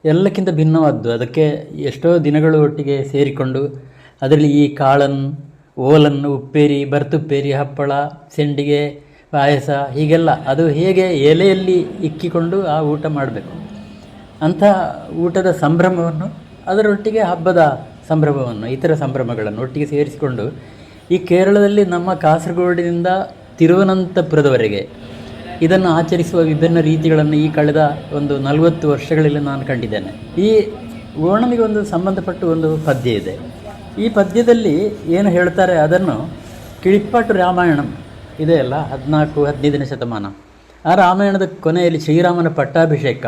ಎಲ್ಲಕ್ಕಿಂತ ಭಿನ್ನವಾದ್ದು. ಅದಕ್ಕೆ ಎಷ್ಟೋ ದಿನಗಳು ಒಟ್ಟಿಗೆ ಸೇರಿಕೊಂಡು ಅದರಲ್ಲಿ ಈ ಕಾಳನ್ನು, ಓಲನ್ನು, ಉಪ್ಪೇರಿ, ಬರ್ತುಪ್ಪೇರಿ, ಹಪ್ಪಳ, ಸೆಂಡಿಗೆ, ಪಾಯಸ ಹೀಗೆಲ್ಲ ಅದು ಹೇಗೆ ಎಲೆಯಲ್ಲಿ ಇಕ್ಕಿಕೊಂಡು ಆ ಊಟ ಮಾಡಬೇಕು ಅಂಥ ಊಟದ ಸಂಭ್ರಮವನ್ನು, ಅದರೊಟ್ಟಿಗೆ ಹಬ್ಬದ ಸಂಭ್ರಮವನ್ನು, ಇತರ ಸಂಭ್ರಮಗಳನ್ನು ಒಟ್ಟಿಗೆ ಸೇರಿಸಿಕೊಂಡು ಈ ಕೇರಳದಲ್ಲಿ ನಮ್ಮ ಕಾಸರಗೋಡಿನಿಂದ ತಿರುವನಂತಪುರದವರೆಗೆ ಇದನ್ನು ಆಚರಿಸುವ ವಿಭಿನ್ನ ರೀತಿಗಳನ್ನು ಈ ಕಳೆದ ಒಂದು 40 ವರ್ಷಗಳಲ್ಲಿ ನಾನು ಕಂಡಿದ್ದೇನೆ. ಈ ಓಣಮಿಗೆ ಒಂದು ಸಂಬಂಧಪಟ್ಟ ಒಂದು ಪದ್ಯ ಇದೆ. ಈ ಪದ್ಯದಲ್ಲಿ ಏನು ಹೇಳ್ತಾರೆ ಅದನ್ನು ಕಿಳಿಪ್ಪಾಟು ರಾಮಾಯಣಂ ಇದೆಯಲ್ಲ, 14-15ನೇ ಶತಮಾನ, ಆ ರಾಮಾಯಣದ ಕೊನೆಯಲ್ಲಿ ಶ್ರೀರಾಮನ ಪಟ್ಟಾಭಿಷೇಕ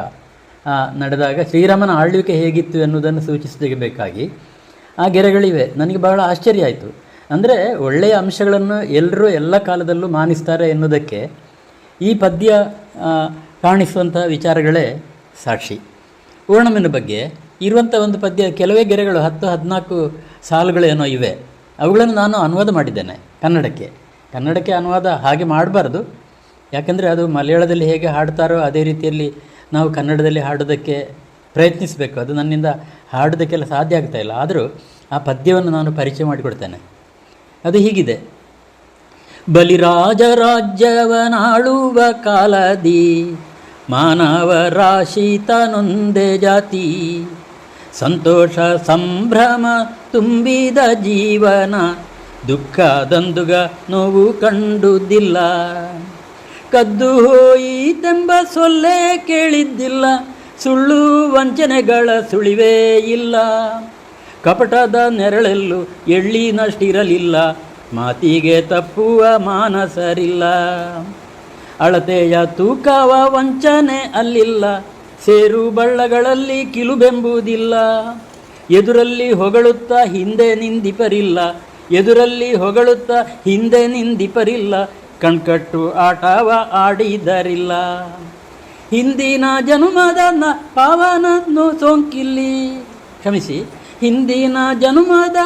ನಡೆದಾಗ ಶ್ರೀರಾಮನ ಆಳ್ವಿಕೆ ಹೇಗಿತ್ತು ಎನ್ನುವುದನ್ನು ಸೂಚಿಸಬೇಕಾಗಿ ಆ ಗೆರೆಗಳಿವೆ. ನನಗೆ ಬಹಳ ಆಶ್ಚರ್ಯ ಆಯಿತು. ಅಂದರೆ ಒಳ್ಳೆಯ ಅಂಶಗಳನ್ನು ಎಲ್ಲರೂ ಎಲ್ಲ ಕಾಲದಲ್ಲೂ ಮಾನಿಸ್ತಾರೆ ಎನ್ನುವುದಕ್ಕೆ ಈ ಪದ್ಯ ಕಾಣಿಸುವಂಥ ವಿಚಾರಗಳೇ ಸಾಕ್ಷಿ. ಓಣಮಿನ ಬಗ್ಗೆ ಇರುವಂಥ ಒಂದು ಪದ್ಯ, ಕೆಲವೇ ಗೆರೆಗಳು 10-14 ಸಾಲುಗಳೇನೋ ಇವೆ. ಅವುಗಳನ್ನು ನಾನು ಅನುವಾದ ಮಾಡಿದ್ದೇನೆ ಕನ್ನಡಕ್ಕೆ ಅನುವಾದ ಹಾಗೆ ಮಾಡಬಾರ್ದು. ಯಾಕೆಂದರೆ ಅದು ಮಲಯಾಳದಲ್ಲಿ ಹೇಗೆ ಹಾಡ್ತಾರೋ ಅದೇ ರೀತಿಯಲ್ಲಿ ನಾವು ಕನ್ನಡದಲ್ಲಿ ಹಾಡೋದಕ್ಕೆ ಪ್ರಯತ್ನಿಸಬೇಕು. ಅದು ನನ್ನಿಂದ ಹಾಡೋದಕ್ಕೆಲ್ಲ ಸಾಧ್ಯ ಆಗ್ತಾಯಿಲ್ಲ. ಆದರೂ ಆ ಪದ್ಯವನ್ನು ನಾನು ಪರಿಚಯ ಮಾಡಿಕೊಡ್ತೇನೆ. ಅದು ಹೀಗಿದೆ: ಬಲಿರಾಜ ರಾಜ್ಯವನಾಳುವ ಕಾಲದಿ ಮಾನವ ರಾಶಿ ತನೊಂದೇ ಜಾತಿ, ಸಂತೋಷ ಸಂಭ್ರಮ ತುಂಬಿದ ಜೀವನ, ದುಃಖದಂದುಗ ನೋವು ಕಂಡುದಿಲ್ಲ. ಕದ್ದು ಹೋಯಿತೆಂಬ ಸೊಲ್ಲೆ ಕೇಳಿದ್ದಿಲ್ಲ, ಸುಳ್ಳು ವಂಚನೆಗಳ ಸುಳಿವೇ ಇಲ್ಲ. ಕಪಟದ ನೆರಳೆಲ್ಲೂ ಎಳ್ಳಿನಷ್ಟಿರಲಿಲ್ಲ, ಮಾತಿಗೆ ತಪ್ಪುವ ಮಾನಸರಿಲ್ಲ. ಅಳತೆಯ ತೂಕವ ವಂಚನೆ ಅಲ್ಲಿಲ್ಲ, ಸೇರು ಬಳ್ಳಗಳಲ್ಲಿ ಕಿಲುಬೆಂಬುದಿಲ್ಲ. ಎದುರಲ್ಲಿ ಹೊಗಳುತ್ತಾ ಹಿಂದೆ ನಿಂದಿಪರಿಲ್ಲ, ಕಣ್ಕಟ್ಟು ಆಟವ ಆಡಿದರಿಲ್ಲ. ಹಿಂದಿನ ಜನುಮದ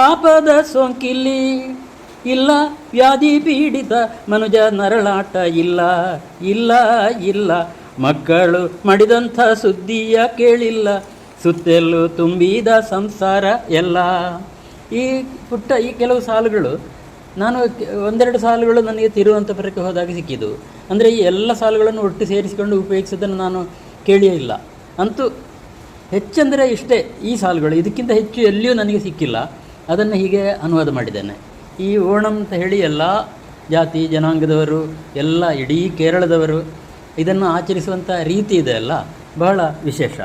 ಪಾಪದ ಸೋಂಕಿಲ್ಲಿ ಇಲ್ಲ, ವ್ಯಾಧಿ ಪೀಡಿತ ಮನುಜ ನರಳಾಟ ಇಲ್ಲ. ಮಕ್ಕಳು ಮಡಿದಂಥ ಸುದ್ದಿಯ ಕೇಳಿಲ್ಲ, ಸುತ್ತೆಲ್ಲೂ ತುಂಬಿದ ಸಂಸಾರ ಎಲ್ಲ. ಈ ಕೆಲವು ಸಾಲುಗಳು, ನಾನು 1-2 ಸಾಲುಗಳು ನನಗೆ ತಿರುವನಂತಪುರಕ್ಕೆ ಹೋದಾಗ ಸಿಕ್ಕಿದ್ದು. ಅಂದರೆ ಈ ಎಲ್ಲ ಸಾಲುಗಳನ್ನು ಒಟ್ಟು ಸೇರಿಸಿಕೊಂಡು ಉಪಯೋಗಿಸೋದನ್ನು ನಾನು ಕೇಳಿಯೇ ಇಲ್ಲ. ಅಂತೂ ಹೆಚ್ಚೆಂದರೆ ಇಷ್ಟೇ ಈ ಸಾಲುಗಳು, ಇದಕ್ಕಿಂತ ಹೆಚ್ಚು ಎಲ್ಲಿಯೂ ನನಗೆ ಸಿಕ್ಕಿಲ್ಲ. ಅದನ್ನು ಹೀಗೆ ಅನುವಾದ ಮಾಡಿದ್ದೇನೆ. ಈ ಓಣಂ ಅಂತ ಹೇಳಿ ಎಲ್ಲ ಜಾತಿ ಜನಾಂಗದವರು, ಎಲ್ಲ ಇಡೀ ಕೇರಳದವರು ಇದನ್ನು ಆಚರಿಸುವಂಥ ರೀತಿ ಇದೆಯಲ್ಲ, ಬಹಳ ವಿಶೇಷ.